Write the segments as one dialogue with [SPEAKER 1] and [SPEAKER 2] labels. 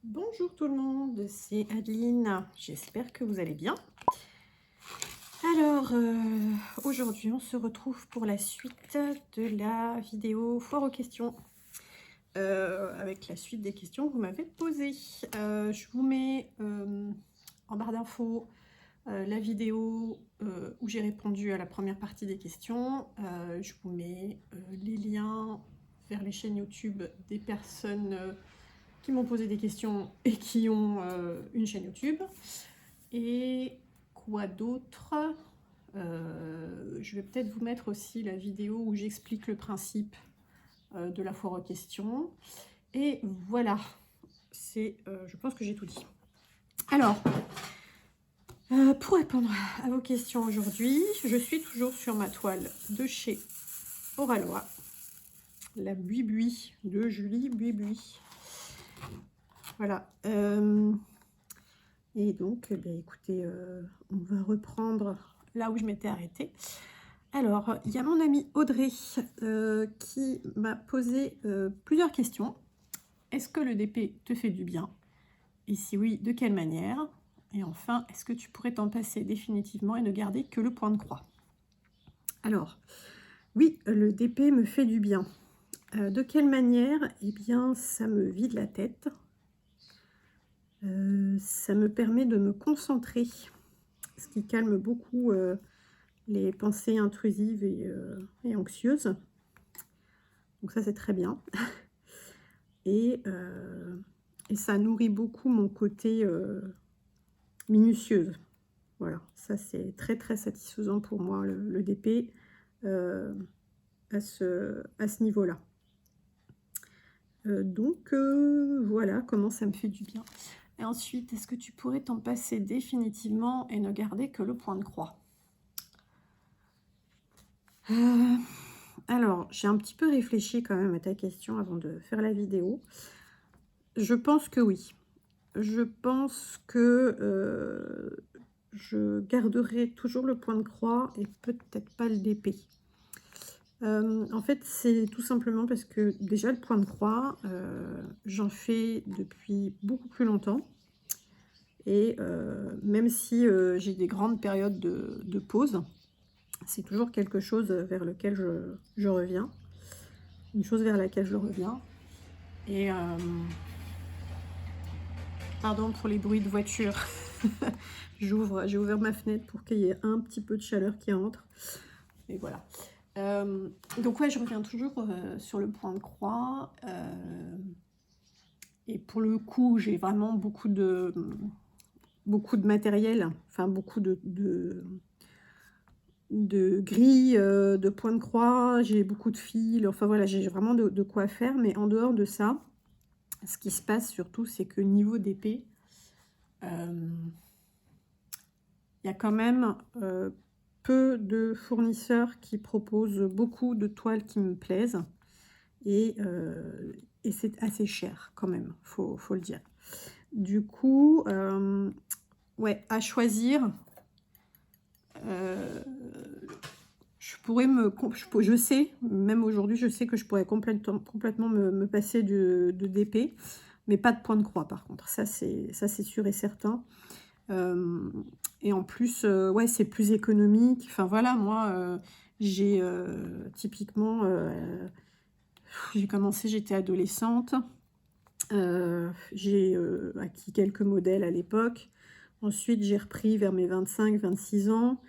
[SPEAKER 1] Bonjour tout le monde, c'est Adeline, j'espère que vous allez bien. Alors, aujourd'hui on se retrouve pour la suite de la vidéo foire aux questions, avec la suite des questions que vous m'avez posées. Je vous mets en barre d'infos la vidéo où j'ai répondu à la première partie des questions. Je vous mets les liens vers les chaînes YouTube des personnes qui m'ont posé des questions et qui ont une chaîne YouTube. Et quoi d'autre? Je vais peut-être vous mettre aussi la vidéo où j'explique le principe de la foire aux questions. Et voilà, je pense que j'ai tout dit. Alors, pour répondre à vos questions aujourd'hui, je suis toujours sur ma toile de chez Oralois, la Buibui de Julie Buibui. Voilà. Et donc, eh bien, écoutez, on va reprendre là où je m'étais arrêtée. Alors, il y a mon amie Audrey qui m'a posé plusieurs questions. Est-ce que le DP te fait du bien? Et si oui, de quelle manière? Et enfin, est-ce que tu pourrais t'en passer définitivement et ne garder que le point de croix? Alors, oui, le DP me fait du bien. De quelle manière? Eh bien, ça me vide la tête. Ça me permet de me concentrer, ce qui calme beaucoup les pensées intrusives et anxieuses. Donc ça, c'est très bien. Et ça nourrit beaucoup mon côté minutieuse. Voilà, ça c'est très très satisfaisant pour moi, le DP, à ce niveau-là. Donc voilà comment ça me fait du bien. Et ensuite, est-ce que tu pourrais t'en passer définitivement et ne garder que le point de croix? Alors, j'ai un petit peu réfléchi quand même à ta question avant de faire la vidéo. Je pense que oui. Je pense que je garderai toujours le point de croix et peut-être pas le DP. En fait, c'est tout simplement parce que déjà le point de croix, j'en fais depuis beaucoup plus longtemps. Et même si j'ai des grandes périodes de pause, c'est toujours quelque chose vers lequel je reviens. Une chose vers laquelle je reviens. Et pardon pour les bruits de voiture. J'ai ouvert ma fenêtre pour qu'il y ait un petit peu de chaleur qui entre. Et voilà. Donc ouais, je reviens toujours sur le point de croix. Et pour le coup, j'ai vraiment beaucoup de matériel, enfin beaucoup de grilles, de points de croix, j'ai beaucoup de fils, enfin voilà, j'ai vraiment de quoi faire. Mais en dehors de ça, ce qui se passe surtout, c'est que niveau d'épée, il y a quand même peu de fournisseurs qui proposent beaucoup de toiles qui me plaisent. Et c'est assez cher quand même, faut le dire. Du coup, ouais, à choisir, je sais, même aujourd'hui, je sais que je pourrais complètement me passer de DP, mais pas de point de croix par contre. Ça, c'est sûr et certain. Et en plus, ouais, c'est plus économique. Enfin voilà, moi, j'ai typiquement, j'ai commencé, j'étais adolescente. J'ai acquis quelques modèles à l'époque. Ensuite, j'ai repris vers mes 25-26 ans.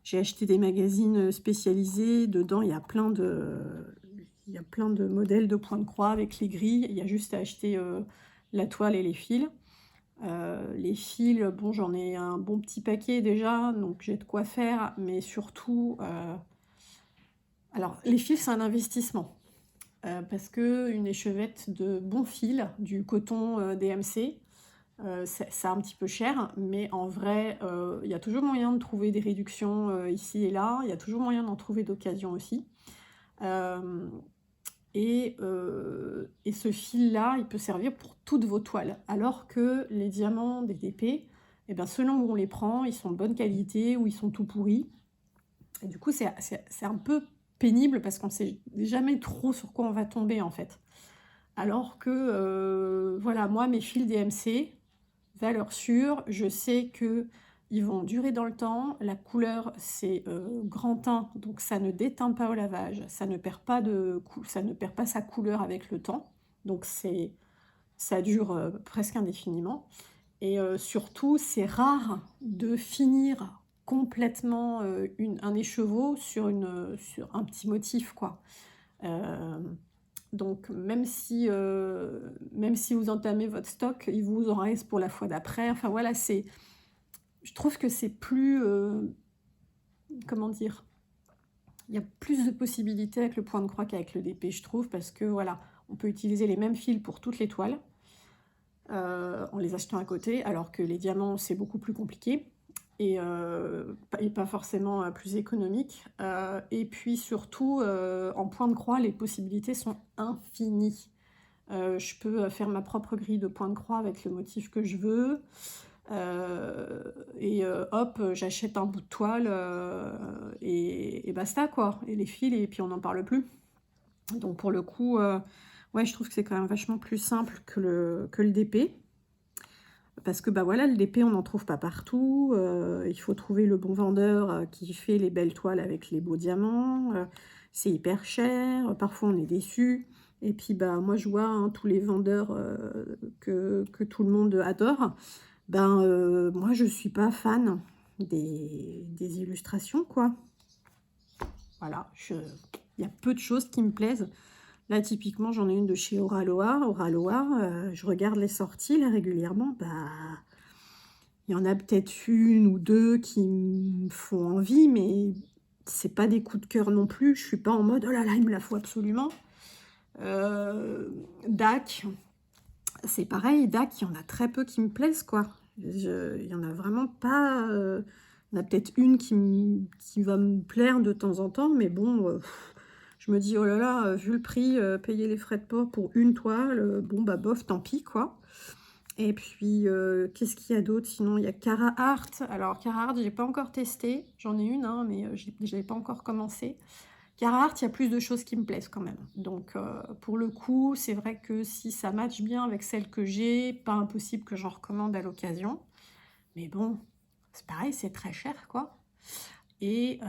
[SPEAKER 1] J'ai acheté des magazines spécialisés. Dedans, il y a plein de modèles de points de croix avec les grilles. Il y a juste à acheter la toile et les fils. Les fils, bon, j'en ai un bon petit paquet déjà, donc j'ai de quoi faire. Mais surtout, alors, les fils, c'est un investissement. Parce qu'une échevette de bon fil, du coton DMC, c'est un petit peu cher, mais en vrai, il y a toujours moyen de trouver des réductions ici et là, il y a toujours moyen d'en trouver d'occasion aussi. Et ce fil-là, il peut servir pour toutes vos toiles, alors que les diamants des DP, eh bien, selon où on les prend, ils sont de bonne qualité ou ils sont tout pourris. Et du coup, c'est un peu pénible parce qu'on ne sait jamais trop sur quoi on va tomber en fait. Alors que, voilà, moi, mes fils DMC, valeur sûre, je sais qu'ils vont durer dans le temps. La couleur, c'est grand teint, donc ça ne déteint pas au lavage, ça ne perd pas ça ne perd pas sa couleur avec le temps. Donc ça dure presque indéfiniment. Et surtout, c'est rare de finir complètement un écheveau sur un petit motif, quoi. Euh, donc même si vous entamez votre stock, il vous en reste pour la fois d'après. Enfin voilà, je trouve que c'est plus, comment dire, il y a plus de possibilités avec le point de croix qu'avec le DP, je trouve, parce que voilà, on peut utiliser les mêmes fils pour toutes les toiles, en les achetant à côté, alors que les diamants, c'est beaucoup plus compliqué. Et pas forcément plus économique. Et puis surtout, en point de croix, les possibilités sont infinies. Je peux faire ma propre grille de point de croix avec le motif que je veux. Hop, j'achète un bout de toile et basta, quoi. Et les fils, et puis on n'en parle plus. Donc pour le coup, ouais, je trouve que c'est quand même vachement plus simple que le DP. Parce que bah voilà, le DP, on n'en trouve pas partout. Il faut trouver le bon vendeur qui fait les belles toiles avec les beaux diamants. C'est hyper cher. Parfois, on est déçu. Et puis, bah, moi, je vois hein, tous les vendeurs que tout le monde adore. Moi, je ne suis pas fan des illustrations, quoi. Voilà, il y a peu de choses qui me plaisent. Là, typiquement, j'en ai une de chez Oraloa. Oraloa, je regarde les sorties là, régulièrement. Il y en a peut-être une ou deux qui me font envie, mais c'est pas des coups de cœur non plus. Je suis pas en mode, oh là là, il me la faut absolument. DAC, c'est pareil. DAC, il y en a très peu qui me plaisent, quoi. Il y en a vraiment pas... il y en a peut-être une qui va me plaire de temps en temps, mais bon... je me dis, oh là là, vu le prix, payer les frais de port pour une toile, bon bah bof, tant pis quoi. Et puis, qu'est-ce qu'il y a d'autre? Sinon, il y a Cara Art. Alors, Cara Art, j'ai pas encore testé. J'en ai une, hein, mais je n'avais pas encore commencé. Cara Art, il y a plus de choses qui me plaisent quand même. Donc, pour le coup, c'est vrai que si ça matche bien avec celle que j'ai, pas impossible que j'en recommande à l'occasion. Mais bon, c'est pareil, c'est très cher, quoi. Et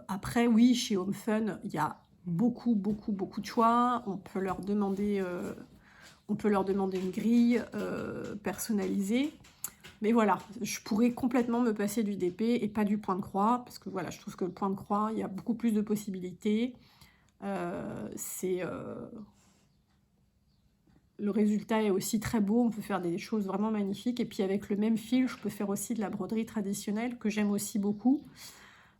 [SPEAKER 1] après, oui, chez Home Fun, il y a beaucoup de choix. On peut leur demander une grille personnalisée. Mais voilà, je pourrais complètement me passer du DP et pas du point de croix, parce que voilà, je trouve que le point de croix, il y a beaucoup plus de possibilités. Le résultat est aussi très beau, on peut faire des choses vraiment magnifiques. Et puis avec le même fil, je peux faire aussi de la broderie traditionnelle, que j'aime aussi beaucoup.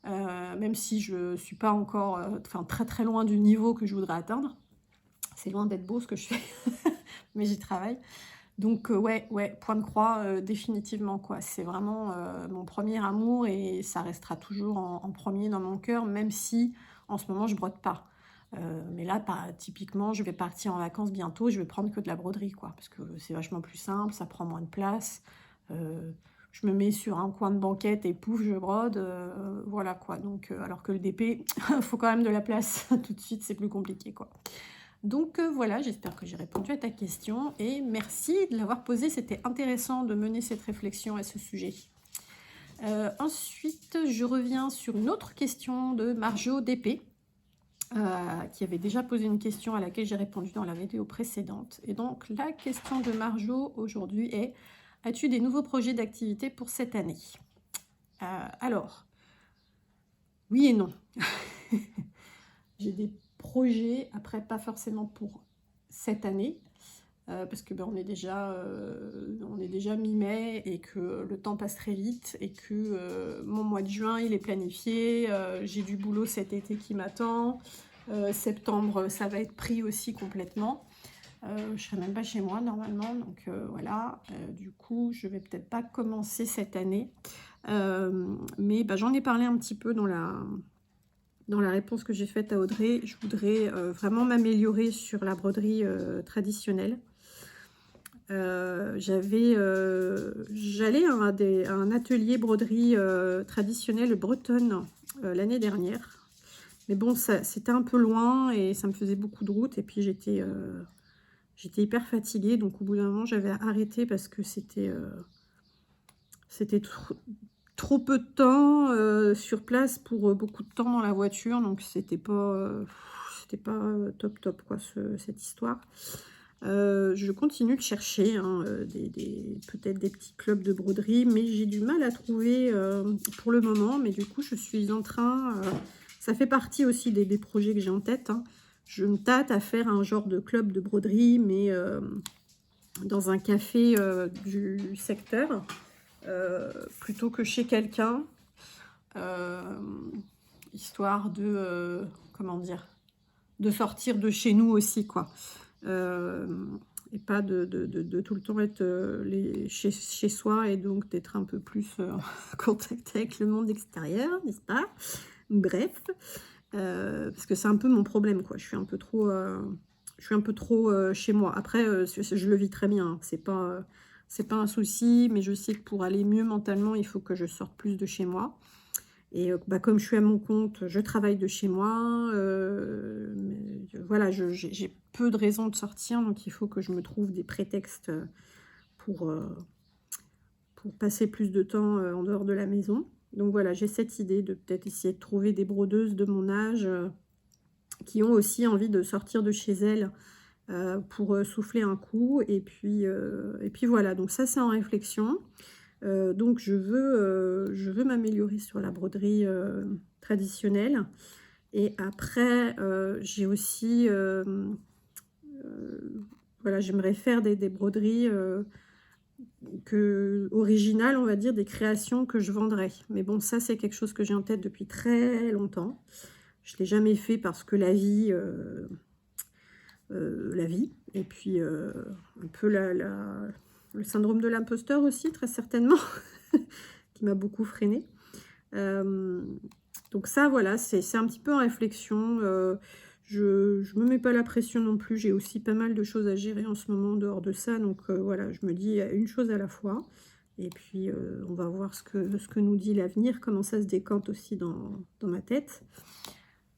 [SPEAKER 1] Même si je ne suis pas encore très très loin du niveau que je voudrais atteindre. C'est loin d'être beau ce que je fais, mais j'y travaille. Donc ouais, point de croix, définitivement, quoi. C'est vraiment mon premier amour et ça restera toujours en premier dans mon cœur, même si en ce moment je brode pas. Mais là, typiquement, je vais partir en vacances bientôt, je vais prendre que de la broderie, quoi, parce que c'est vachement plus simple, ça prend moins de place. Je me mets sur un coin de banquette et pouf, je brode, voilà, quoi. Donc, alors que le DP, il faut quand même de la place tout de suite, c'est plus compliqué, quoi. Donc voilà, j'espère que j'ai répondu à ta question et merci de l'avoir posée. C'était intéressant de mener cette réflexion à ce sujet. Ensuite, je reviens sur une autre question de Marjo DP, qui avait déjà posé une question à laquelle j'ai répondu dans la vidéo précédente. Et donc la question de Marjo aujourd'hui est: as-tu des nouveaux projets d'activité pour cette année? Alors, oui et non. J'ai des projets, après pas forcément pour cette année, parce que on est déjà mi-mai et que le temps passe très vite et que mon mois de juin il est planifié, j'ai du boulot cet été qui m'attend, septembre ça va être pris aussi complètement, je serai même pas chez moi normalement, donc voilà, du coup je vais peut-être pas commencer cette année, mais j'en ai parlé un petit peu dans la réponse que j'ai faite à Audrey. Je voudrais vraiment m'améliorer sur la broderie traditionnelle. J'allais à un atelier broderie traditionnelle bretonne l'année dernière. Mais bon, c'était un peu loin et ça me faisait beaucoup de route. Et puis j'étais J'étais hyper fatiguée, donc au bout d'un moment, j'avais arrêté parce que c'était trop peu de temps sur place pour beaucoup de temps dans la voiture, donc c'était pas top top quoi cette histoire. Je continue de chercher hein, peut-être des petits clubs de broderie, mais j'ai du mal à trouver pour le moment. Mais du coup, je suis en train, ça fait partie aussi des projets que j'ai en tête. Hein. Je me tâte à faire un genre de club de broderie, mais dans un café du secteur, plutôt que chez quelqu'un, euh, histoire de, comment dire, de sortir de chez nous aussi, quoi. Et pas de tout le temps être chez soi et donc d'être un peu plus en contact avec le monde extérieur, n'est-ce pas? Bref, parce que c'est un peu mon problème, quoi. Je suis un peu trop chez moi. Après, je le vis très bien, hein. C'est pas un souci, mais je sais que pour aller mieux mentalement, il faut que je sorte plus de chez moi. Et bah, comme je suis à mon compte, je travaille de chez moi. Voilà, j'ai peu de raisons de sortir, donc il faut que je me trouve des prétextes pour, euh, pour passer plus de temps en dehors de la maison. Donc voilà, j'ai cette idée de peut-être essayer de trouver des brodeuses de mon âge qui ont aussi envie de sortir de chez elles pour souffler un coup. Et puis voilà, donc ça c'est en réflexion. Donc je veux m'améliorer sur la broderie traditionnelle. Et après, j'ai aussi, voilà, j'aimerais faire des broderies originales, on va dire, des créations que je vendrais. Mais bon, ça c'est quelque chose que j'ai en tête depuis très longtemps. Je ne l'ai jamais fait parce que la vie, et puis un peu le syndrome de l'imposteur aussi, très certainement, qui m'a beaucoup freinée. Donc ça, voilà, c'est un petit peu en réflexion. Je ne me mets pas la pression non plus. J'ai aussi pas mal de choses à gérer en ce moment en dehors de ça. Donc voilà, je me dis une chose à la fois. Et puis, on va voir ce que nous dit l'avenir, comment ça se décante aussi dans ma tête.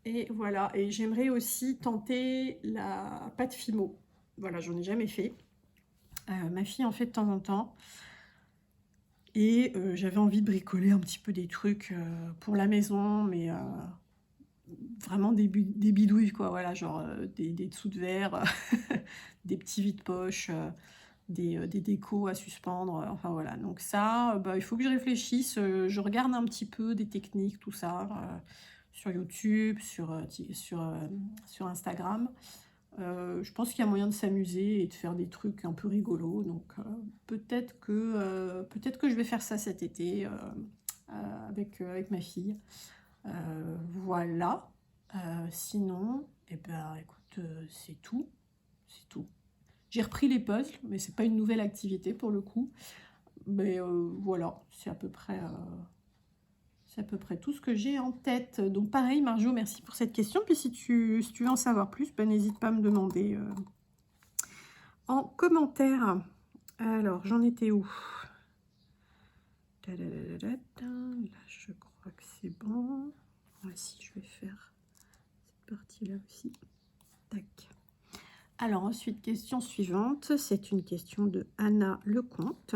[SPEAKER 1] Et voilà, et j'aimerais aussi tenter la pâte Fimo. Voilà, j'en ai jamais fait. Ma fille en fait de temps en temps. Et j'avais envie de bricoler un petit peu des trucs pour la maison, mais vraiment des bidouilles, quoi. Voilà, genre des dessous de verre, des petits vides-poches, des décos à suspendre. Enfin voilà, donc ça, bah, il faut que je réfléchisse. Je regarde un petit peu des techniques, tout ça, sur YouTube, sur Instagram. Je pense qu'il y a moyen de s'amuser et de faire des trucs un peu rigolos. Donc peut-être que je vais faire ça cet été avec ma fille. Voilà. Sinon, eh ben, écoute, c'est tout. C'est tout. J'ai repris les puzzles, mais c'est pas une nouvelle activité pour le coup. Mais voilà, c'est à peu près tout ce que j'ai en tête. Donc pareil, Marjo, merci pour cette question. Puis si tu veux en savoir plus, ben, n'hésite pas à me demander en commentaire. Alors, j'en étais où? Là, je crois que c'est bon. Voici, je vais faire cette partie-là aussi. Tac. Alors ensuite, question suivante. C'est une question de Anna Lecomte.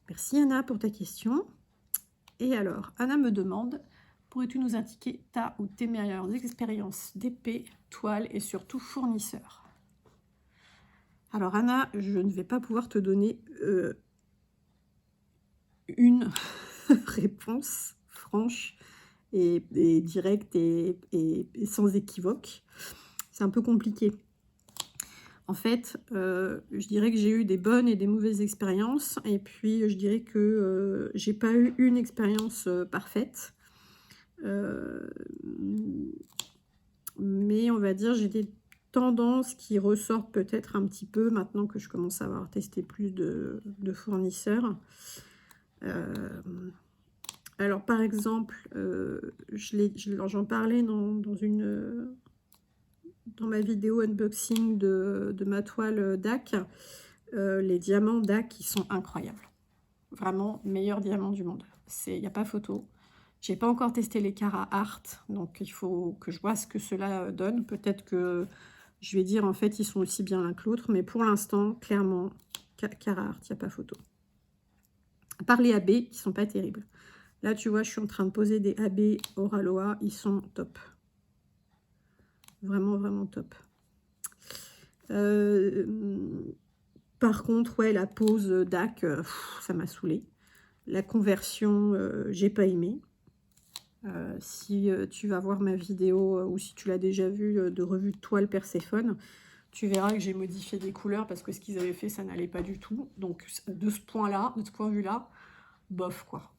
[SPEAKER 1] Merci Anna pour ta question. Et alors, Anna me demande, pourrais-tu nous indiquer ta ou tes meilleures expériences d'épée, toile et surtout fournisseur? Alors Anna, je ne vais pas pouvoir te donner une réponse franche et directe et sans équivoque. C'est un peu compliqué. En fait, je dirais que j'ai eu des bonnes et des mauvaises expériences. Et puis, je dirais que j'ai pas eu une expérience parfaite. Mais on va dire, j'ai des tendances qui ressortent peut-être un petit peu maintenant que je commence à avoir testé plus de fournisseurs. Alors, par exemple, j'en parlais dans ma vidéo unboxing de ma toile DAC. Les diamants DAC, qui sont incroyables. Vraiment, meilleurs diamants du monde. Il n'y a pas photo. J'ai pas encore testé les Cara Art, donc il faut que je vois ce que cela donne. Peut-être que Je vais dire, en fait, ils sont aussi bien l'un que l'autre. Mais pour l'instant, clairement, Carhartt, il n'y a pas photo. À part les AB, qui sont pas terribles. Là, tu vois, je suis en train de poser des AB Oraloa. Ils sont top. Vraiment, vraiment top. Par contre, ouais, la pose DAC, ça m'a saoulée. La conversion, j'ai pas aimé. Si tu vas voir ma vidéo, ou si tu l'as déjà vue, de revue de toile Perséphone, tu verras que j'ai modifié des couleurs parce que ce qu'ils avaient fait, ça n'allait pas du tout. Donc, de ce point-là, de ce point de vue-là, bof, quoi.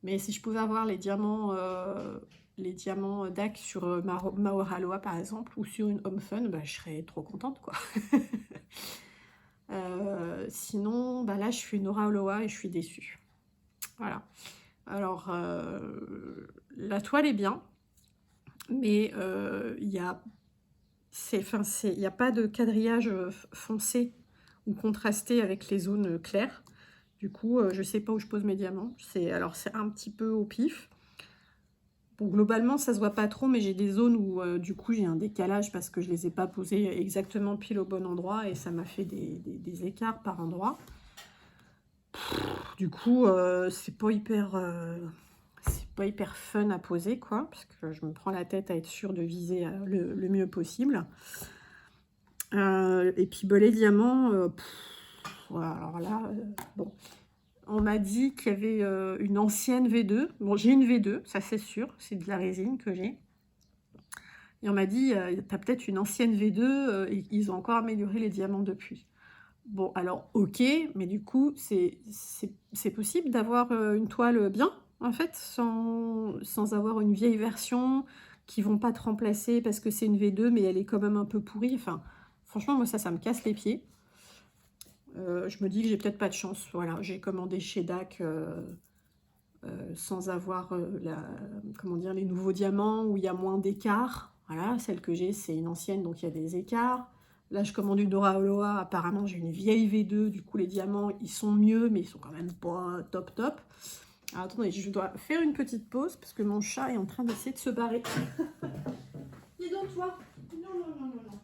[SPEAKER 1] Mais si je pouvais avoir les diamants DAC sur ma Oraloa, par exemple, ou sur une Home Fun, bah, je serais trop contente, quoi. Sinon, bah là, je suis une Oraloa et je suis déçue. Voilà. Alors, la toile est bien, mais il y a pas de quadrillage foncé ou contrasté avec les zones claires. Du coup, je ne sais pas où je pose mes diamants. Alors, c'est un petit peu au pif. Bon, globalement, ça se voit pas trop, mais j'ai des zones où, du coup, j'ai un décalage parce que je les ai pas posés exactement pile au bon endroit et ça m'a fait des écarts par endroit. Du coup, c'est pas hyper fun à poser, quoi, parce que je me prends la tête à être sûre de viser le mieux possible. Et puis, les diamants, voilà, alors là, bon, on m'a dit qu'il y avait une ancienne V2. Bon, j'ai une V2, ça c'est sûr, c'est de la résine que j'ai. Et on m'a dit, t'as peut-être une ancienne V2, et ils ont encore amélioré les diamants depuis. Bon, alors, ok, mais du coup, c'est possible d'avoir une toile bien, en fait, sans avoir une vieille version qui vont pas te remplacer parce que c'est une V2, mais elle est quand même un peu pourrie. Enfin, franchement, moi, ça me casse les pieds. Je me dis que j'ai peut-être pas de chance. Voilà, j'ai commandé chez DAC sans avoir comment dire, les nouveaux diamants où il y a moins d'écart. Voilà, celle que j'ai, c'est une ancienne, donc il y a des écarts. Là, je commande une Oraloa. Apparemment, j'ai une vieille V2. Du coup, les diamants, ils sont mieux, mais ils sont quand même pas top top. Alors, attendez, je dois faire une petite pause parce que mon chat est en train d'essayer de se barrer. Dis donc, toi. Non, non, non, non, non.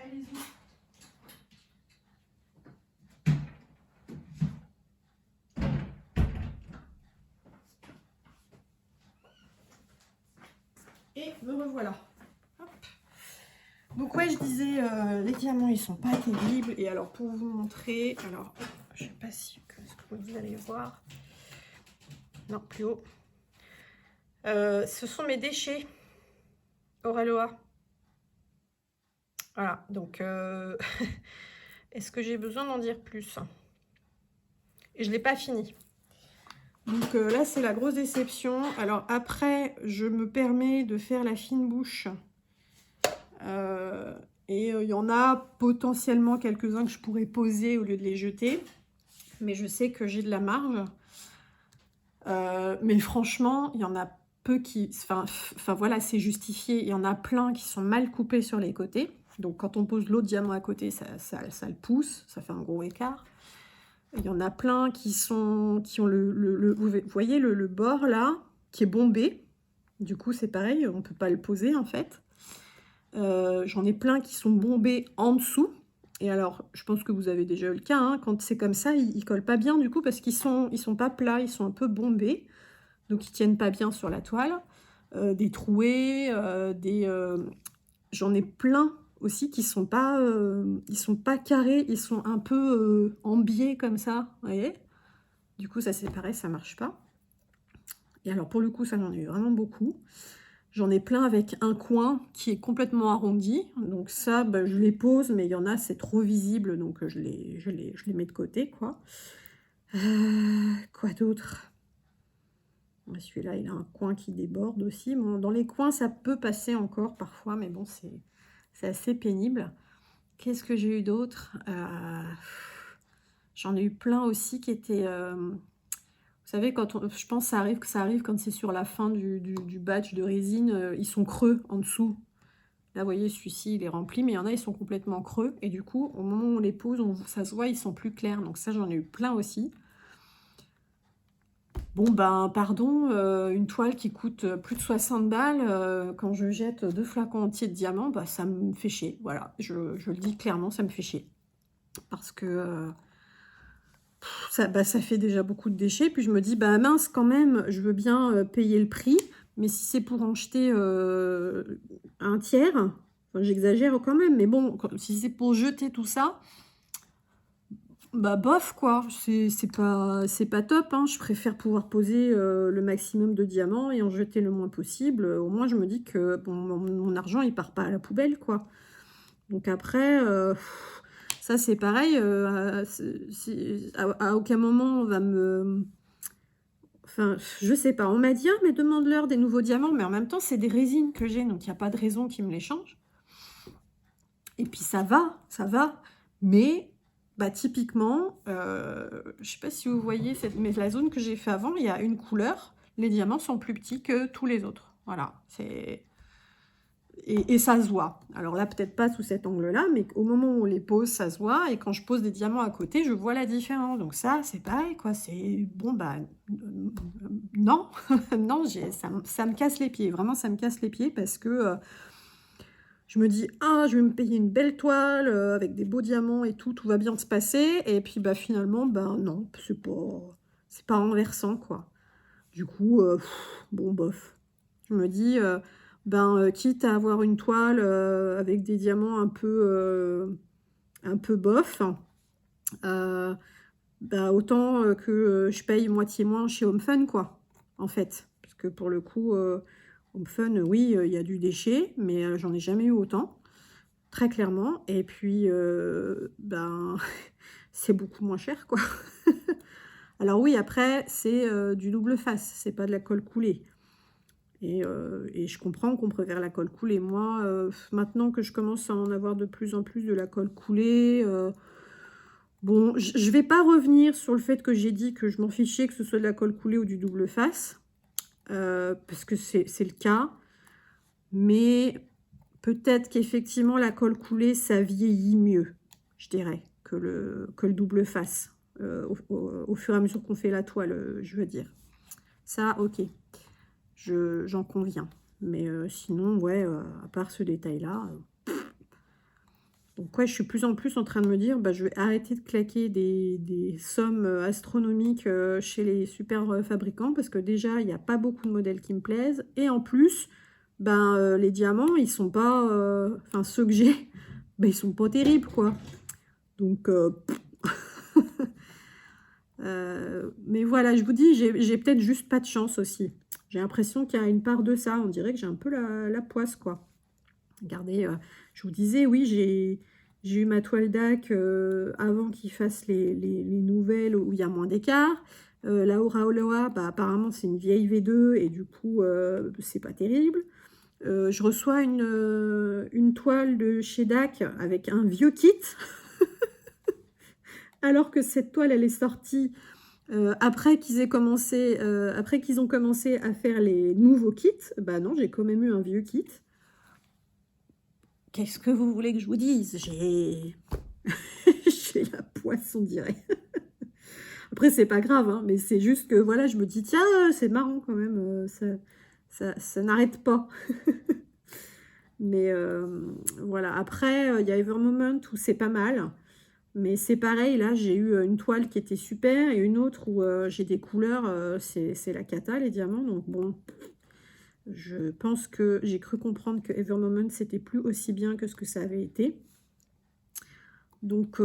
[SPEAKER 1] Allez-y. Et me revoilà. Hop. Donc ouais, je disais, les diamants, ils sont pas terribles. Et alors, pour vous montrer, alors, je sais pas si vous allez voir. Non, plus haut. Ce sont mes déchets Oraloa. Voilà, donc, est-ce que j'ai besoin d'en dire plus? Et je ne l'ai pas fini. Donc là, c'est la grosse déception. Alors après, je me permets de faire la fine bouche. Et il y en a potentiellement quelques-uns que je pourrais poser au lieu de les jeter. Mais je sais que j'ai de la marge. Mais franchement, il y en a peu qui... Enfin voilà, c'est justifié. Il y en a plein qui sont mal coupés sur les côtés. Donc quand on pose l'autre diamant à côté, ça le pousse. Ça fait un gros écart. Il y en a plein qui ont vous voyez le bord là, qui est bombé. Du coup, c'est pareil, on ne peut pas le poser en fait. J'en ai plein qui sont bombés en dessous. Et alors, je pense que vous avez déjà eu le cas, hein, quand c'est comme ça, ils ne collent pas bien du coup parce qu'ils sont pas plats, ils sont un peu bombés. Donc, ils ne tiennent pas bien sur la toile. Des troués, j'en ai plein aussi qui sont pas carrés, ils sont un peu en biais comme ça, vous voyez. Du coup, ça c'est pareil, ça marche pas. Et alors pour le coup, ça j'en ai eu vraiment beaucoup. J'en ai plein avec un coin qui est complètement arrondi. Donc ça, bah, je les pose, mais il y en a, c'est trop visible, donc je les mets de côté, quoi. Quoi d'autre? Celui-là, il a un coin qui déborde aussi. Bon, dans les coins, ça peut passer encore parfois, mais bon, c'est assez pénible. Qu'est-ce que j'ai eu d'autre? J'en ai eu plein aussi qui étaient... vous savez, je pense que ça arrive quand c'est sur la fin du batch de résine, ils sont creux en dessous. Là, vous voyez, celui-ci, il est rempli, mais il y en a, ils sont complètement creux. Et du coup, au moment où on les pose, ça se voit, ils sont plus clairs. Donc ça, j'en ai eu plein aussi. Bon, ben, pardon, une toile qui coûte plus de 60 balles, quand je jette 2 flacons entiers de diamants, bah, ça me fait chier. Voilà, je le dis clairement, ça me fait chier. Parce que ça, bah, ça fait déjà beaucoup de déchets. Puis je me dis, bah mince, quand même, je veux bien payer le prix, mais si c'est pour en jeter un tiers, enfin, j'exagère quand même, mais bon, si c'est pour jeter tout ça, bah bof quoi, c'est pas top, hein. Je préfère pouvoir poser le maximum de diamants et en jeter le moins possible. Au moins je me dis que bon, mon argent il part pas à la poubelle quoi. Donc après, ça c'est pareil, à aucun moment on va me... Enfin, je sais pas, on m'a dit: «Ah mais demande-leur des nouveaux diamants», mais en même temps c'est des résines que j'ai, donc il y a pas de raison qu'ils me les changent. Et puis ça va, mais bah, typiquement, je sais pas si vous voyez mais la zone que j'ai fait avant, il y a une couleur, les diamants sont plus petits que tous les autres. Voilà, c'est... Et ça se voit. Alors là, peut-être pas sous cet angle-là, mais au moment où on les pose, ça se voit. Et quand je pose des diamants à côté, je vois la différence. Donc ça, c'est pareil, quoi. C'est bon, bah non, non, ça me casse les pieds. Vraiment, ça me casse les pieds parce que je me dis: «Ah, je vais me payer une belle toile, avec des beaux diamants et tout va bien se passer» et puis, bah, finalement, ben, non, c'est pas renversant, quoi. Du coup, bon, bof. Je me dis, ben, quitte à avoir une toile, avec des diamants un peu bof, heu, bah, autant, que, je paye moitié moins chez Home Fun, quoi, en fait. Parce que pour le coup, Home Fun, oui, il y a du déchet, mais j'en ai jamais eu autant. Très clairement et puis, ben, c'est beaucoup moins cher, quoi. Alors oui, après, c'est, du double face, c'est pas de la colle coulée et je comprends qu'on préfère la colle coulée. Moi, maintenant que je commence à en avoir de plus en plus de la colle coulée, bon, je vais pas revenir sur le fait que j'ai dit que je m'en fichais que ce soit de la colle coulée ou du double face, parce que c'est le cas, mais peut-être qu'effectivement la colle coulée, ça vieillit mieux, je dirais, que le double face, au fur et à mesure qu'on fait la toile, je veux dire. Ça, OK, j'en conviens. Mais sinon, ouais, à part ce détail-là, donc ouais, je suis plus en plus en train de me dire: «Bah, je vais arrêter de claquer des sommes, astronomiques, chez les super, fabricants» parce que déjà, il y a pas beaucoup de modèles qui me plaisent et en plus, ben, les diamants, ils sont pas, enfin ceux que j'ai, ben, ils sont pas terribles, quoi. Donc mais voilà, je vous dis, j'ai peut-être juste pas de chance aussi. J'ai l'impression qu'il y a une part de ça. On dirait que j'ai un peu la poisse, quoi. Regardez, je vous disais, oui, j'ai eu ma toile DAC, avant qu'ils fassent les nouvelles où il y a moins d'écart. La Oraoloa, bah, apparemment, c'est une vieille V2 et du coup, c'est pas terrible. Je reçois une toile de chez DAC avec un vieux kit, alors que cette toile, elle est sortie, après qu'ils ont commencé à faire les nouveaux kits. Bah non, j'ai quand même eu un vieux kit. Qu'est-ce que vous voulez que je vous dise? J'ai j'ai la poisse, on dirait. Après, c'est pas grave, hein, mais c'est juste que, voilà, je me dis: «Tiens, c'est marrant quand même, ça n'arrête pas». Mais voilà. Après, il y a Evermoment où c'est pas mal, mais c'est pareil, là, j'ai eu, une toile qui était super et une autre où, j'ai des couleurs, c'est la cata, les diamants, donc bon, je pense que j'ai cru comprendre que Evermoment, c'était plus aussi bien que ce que ça avait été. Donc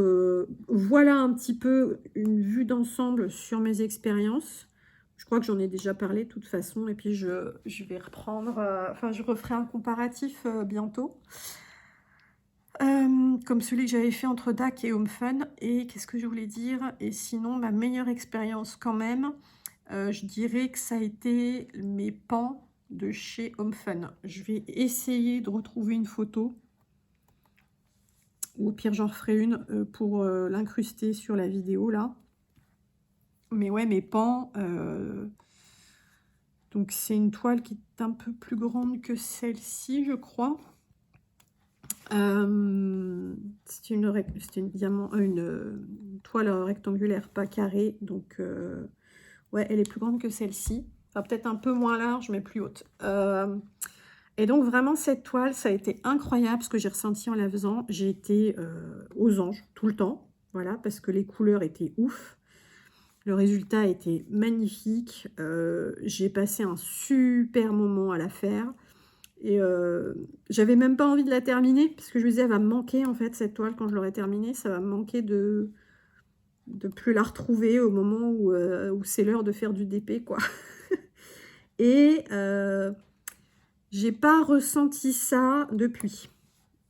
[SPEAKER 1] voilà un petit peu une vue d'ensemble sur mes expériences. Je crois que j'en ai déjà parlé de toute façon et puis je vais reprendre, enfin je referai un comparatif, bientôt. Comme celui que j'avais fait entre DAC et Home Fun et qu'est-ce que je voulais dire? Et sinon ma meilleure expérience quand même, je dirais que ça a été mes pans de chez Home Fun. Je vais essayer de retrouver une photo ou au pire j'en referai une, pour, l'incruster sur la vidéo là. Mais ouais, mes pans, donc c'est une toile qui est un peu plus grande que celle-ci, je crois. C'était une toile rectangulaire, pas carrée, donc Ouais, elle est plus grande que celle-ci. Enfin, peut-être un peu moins large, mais plus haute. Et donc, vraiment, cette toile, ça a été incroyable ce que j'ai ressenti en la faisant. J'ai été aux anges tout le temps. Voilà, parce que les couleurs étaient ouf. Le résultat était magnifique. J'ai passé un super moment à la faire. Et j'avais même pas envie de la terminer, parce que je me disais, elle va me manquer, en fait, cette toile, quand je l'aurai terminée. Ça va me manquer de plus la retrouver au moment où c'est l'heure de faire du DP, quoi. Et j'ai pas ressenti ça depuis.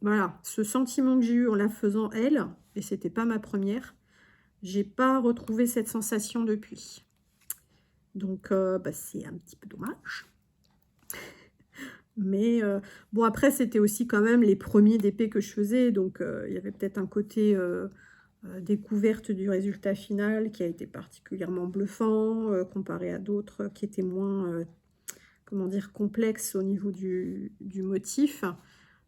[SPEAKER 1] Voilà, ce sentiment que j'ai eu en la faisant, elle, et c'était pas ma première, j'ai pas retrouvé cette sensation depuis. Donc, bah, c'est un petit peu dommage. Mais bon, après, c'était aussi quand même les premiers DP que je faisais, donc il y avait peut-être un côté découverte du résultat final qui a été particulièrement bluffant, comparé à d'autres qui étaient moins, comment dire, complexes au niveau du motif.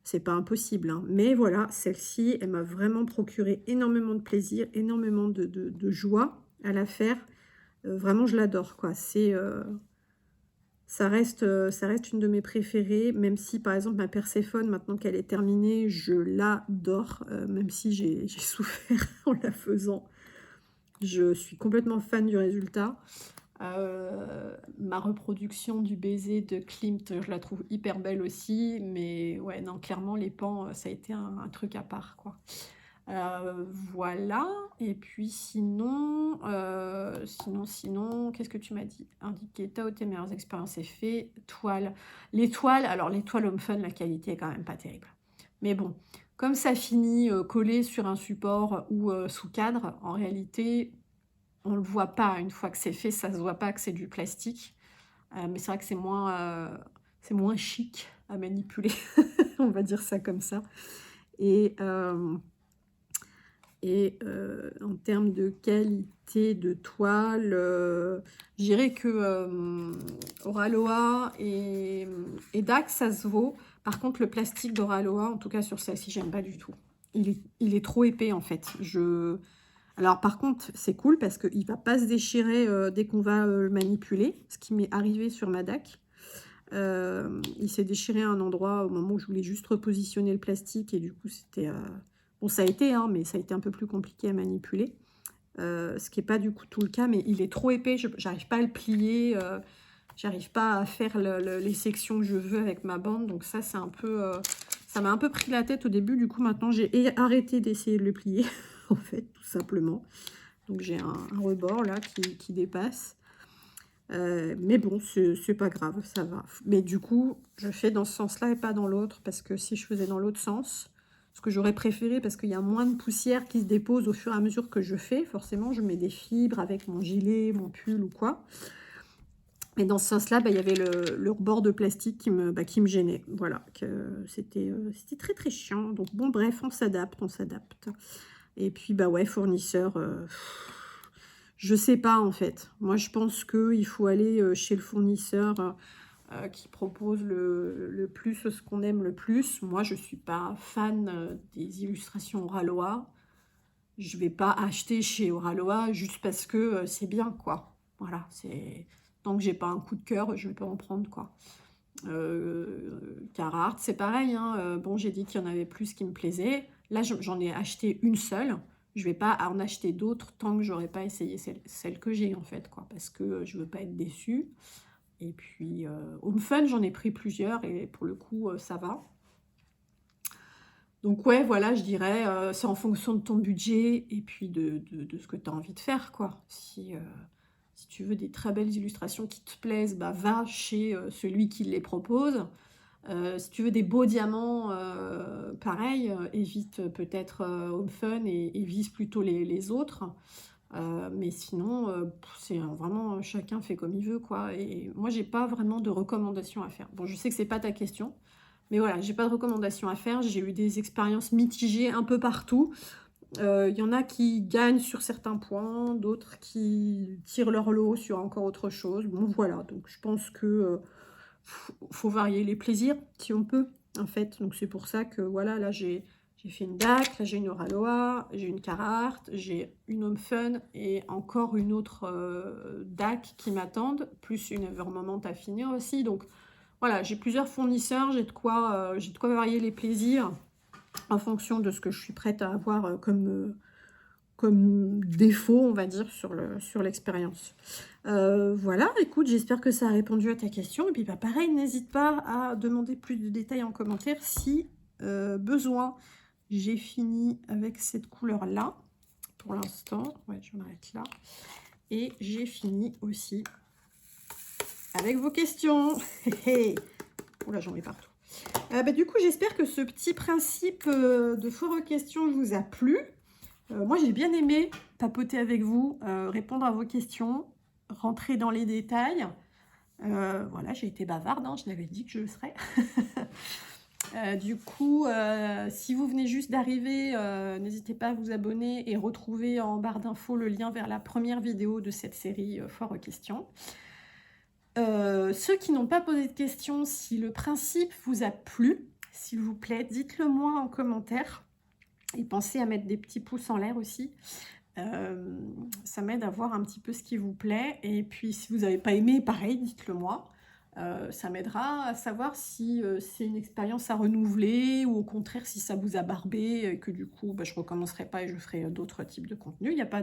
[SPEAKER 1] C'est pas impossible, hein. Mais voilà, celle-ci, elle m'a vraiment procuré énormément de plaisir, énormément de joie à la faire. Vraiment, je l'adore, quoi. Ça reste une de mes préférées, même si, par exemple, ma Perséphone, maintenant qu'elle est terminée, je l'adore, même si j'ai souffert en la faisant. Je suis complètement fan du résultat. Ma reproduction du baiser de Klimt, je la trouve hyper belle aussi, mais ouais, non, clairement, les pans, ça a été un truc à part, quoi. Voilà, et puis sinon, qu'est-ce que tu m'as dit? Indiquer ta ou tes meilleures expériences et faits, toile. Les toiles, alors les toiles Home Fun, la qualité est quand même pas terrible. Mais bon, comme ça finit collé sur un support ou sous cadre, en réalité, on le voit pas. Une fois que c'est fait, ça se voit pas que c'est du plastique. Mais c'est vrai que c'est moins chic à manipuler, on va dire ça comme ça. Et en termes de qualité de toile, je dirais que Oraloa et Dax, ça se vaut. Par contre, le plastique d'Oraloa, en tout cas sur celle-ci, j'aime pas du tout. Il est trop épais, en fait. Alors, par contre, c'est cool parce qu'il ne va pas se déchirer dès qu'on va le manipuler, ce qui m'est arrivé sur ma DAC. Il s'est déchiré à un endroit au moment où je voulais juste repositionner le plastique et du coup, c'était... Bon, ça a été, hein, mais ça a été un peu plus compliqué à manipuler. Ce qui n'est pas du coup tout le cas, mais il est trop épais, j'arrive pas à le plier, j'arrive pas à faire les sections que je veux avec ma bande, donc ça, c'est un peu... ça m'a un peu pris la tête au début, du coup, maintenant, j'ai arrêté d'essayer de le plier, en fait, tout simplement. Donc, j'ai un rebord, là, qui dépasse. Mais bon, c'est pas grave, ça va. Mais du coup, je fais dans ce sens-là et pas dans l'autre, parce que si je faisais dans l'autre sens... Ce que j'aurais préféré, parce qu'il y a moins de poussière qui se dépose au fur et à mesure que je fais. Forcément, je mets des fibres avec mon gilet, mon pull ou quoi. Mais dans ce sens-là, bah, il y avait le rebord de plastique qui me gênait. Voilà, c'était très très chiant. Donc bon, bref, on s'adapte, on s'adapte. Et puis, bah ouais, fournisseur, je sais pas en fait. Moi, je pense qu'il faut aller chez le fournisseur... qui propose le plus ce qu'on aime le plus. Moi, je ne suis pas fan des illustrations Oraloa. Je ne vais pas acheter chez Oraloa juste parce que c'est bien, quoi. Voilà, c'est... Tant que j'ai pas un coup de cœur, je ne vais pas en prendre, quoi. Carhartt, c'est pareil, hein. Bon, j'ai dit qu'il y en avait plus qui me plaisaient. Là, j'en ai acheté une seule. Je ne vais pas en acheter d'autres tant que je n'aurai pas essayé celle que j'ai, en fait, quoi. Parce que je ne veux pas être déçue. Et puis, Home Fun, j'en ai pris plusieurs et pour le coup, ça va. Donc, ouais, voilà, je dirais, c'est en fonction de ton budget et puis de ce que tu as envie de faire, quoi. Si tu veux des très belles illustrations qui te plaisent, bah, va chez celui qui les propose. Si tu veux des beaux diamants, pareil, évite peut-être Home Fun et vise plutôt les autres. Mais sinon, c'est vraiment chacun fait comme il veut, quoi. Et moi, j'ai pas vraiment de recommandations à faire. Bon, je sais que c'est pas ta question, mais voilà, j'ai pas de recommandations à faire. J'ai eu des expériences mitigées un peu partout. Il y en a qui gagnent sur certains points, d'autres qui tirent leur lot sur encore autre chose. Bon, voilà, donc je pense que faut varier les plaisirs si on peut, en fait. Donc c'est pour ça que voilà, là j'ai J'ai fait une DAC, là j'ai une Oraloa, j'ai une Carhartt, j'ai une Home Fun et encore une autre DAC qui m'attendent, plus une Evermoment à finir aussi. Donc voilà, j'ai plusieurs fournisseurs, j'ai de quoi varier les plaisirs en fonction de ce que je suis prête à avoir comme défaut, on va dire, sur l'expérience. Voilà, écoute, j'espère que ça a répondu à ta question. Et puis, bah, pareil, n'hésite pas à demander plus de détails en commentaire si besoin. J'ai fini avec cette couleur-là, pour l'instant. Ouais, je m'arrête là. Et j'ai fini aussi avec vos questions. Oula, j'en mets partout. Bah, du coup, j'espère que ce petit principe de foire aux questions vous a plu. Moi, j'ai bien aimé papoter avec vous, répondre à vos questions, rentrer dans les détails. Voilà, j'ai été bavarde, hein, je l'avais dit que je le serais. Du coup, si vous venez juste d'arriver, n'hésitez pas à vous abonner et retrouver en barre d'infos le lien vers la première vidéo de cette série foire aux questions. Ceux qui n'ont pas posé de questions, si le principe vous a plu, s'il vous plaît, dites-le moi en commentaire. Et pensez à mettre des petits pouces en l'air aussi. Ça m'aide à voir un petit peu ce qui vous plaît. Et puis, si vous n'avez pas aimé, pareil, dites-le moi. Ça m'aidera à savoir si c'est une expérience à renouveler ou au contraire, si ça vous a barbé et que du coup, bah, je ne recommencerai pas et je ferai d'autres types de contenus. Il n'y a pas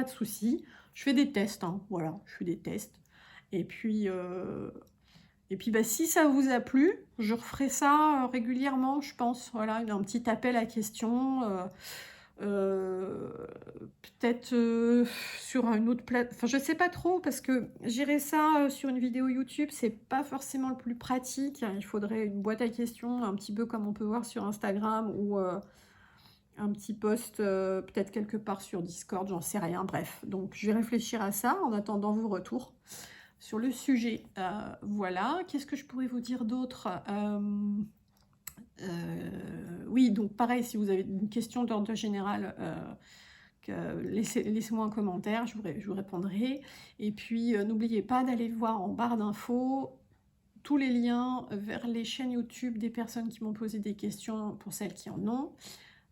[SPEAKER 1] de souci. Je fais des tests, hein. Voilà, je fais des tests. Et puis, bah, si ça vous a plu, je referai ça régulièrement, je pense. Voilà, un petit appel à questions. Peut-être sur une autre plateforme. Enfin, je sais pas trop, parce que gérer ça sur une vidéo YouTube, c'est pas forcément le plus pratique. Il faudrait une boîte à questions, un petit peu comme on peut voir sur Instagram, ou un petit post peut-être quelque part sur Discord, j'en sais rien. Bref, donc je vais réfléchir à ça en attendant vos retours sur le sujet. Voilà, qu'est-ce que je pourrais vous dire d'autre? Oui, donc pareil, si vous avez une question d'ordre général, laissez-moi un commentaire, je vous répondrai. Et puis, n'oubliez pas d'aller voir en barre d'infos tous les liens vers les chaînes YouTube des personnes qui m'ont posé des questions, pour celles qui en ont.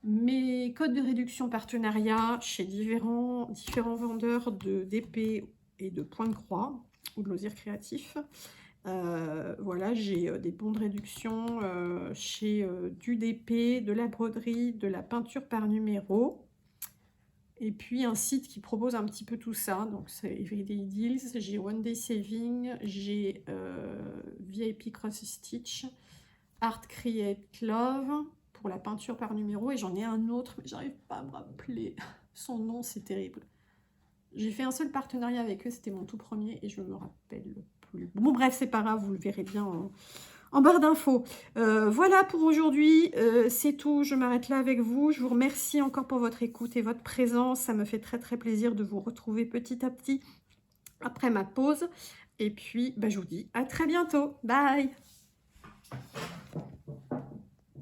[SPEAKER 1] Mes codes de réduction partenariat chez différents vendeurs d'épées et de points de croix ou de loisirs créatifs. Voilà, j'ai des bons de réduction chez du DP, de la broderie, de la peinture par numéro. Et puis un site qui propose un petit peu tout ça. Donc c'est Everyday Deals, j'ai One Day Saving, j'ai VIP Cross Stitch, Art Create Love pour la peinture par numéro. Et j'en ai un autre, mais j'arrive pas à me rappeler son nom, c'est terrible. J'ai fait un seul partenariat avec eux, c'était mon tout premier et je me rappelle plus. Bon bref, c'est pas grave, vous le verrez bien en barre d'infos. Voilà pour aujourd'hui, c'est tout, je m'arrête là avec vous. Je vous remercie encore pour votre écoute et votre présence. Ça me fait très très plaisir de vous retrouver petit à petit après ma pause. Et puis, bah, je vous dis à très bientôt. Bye!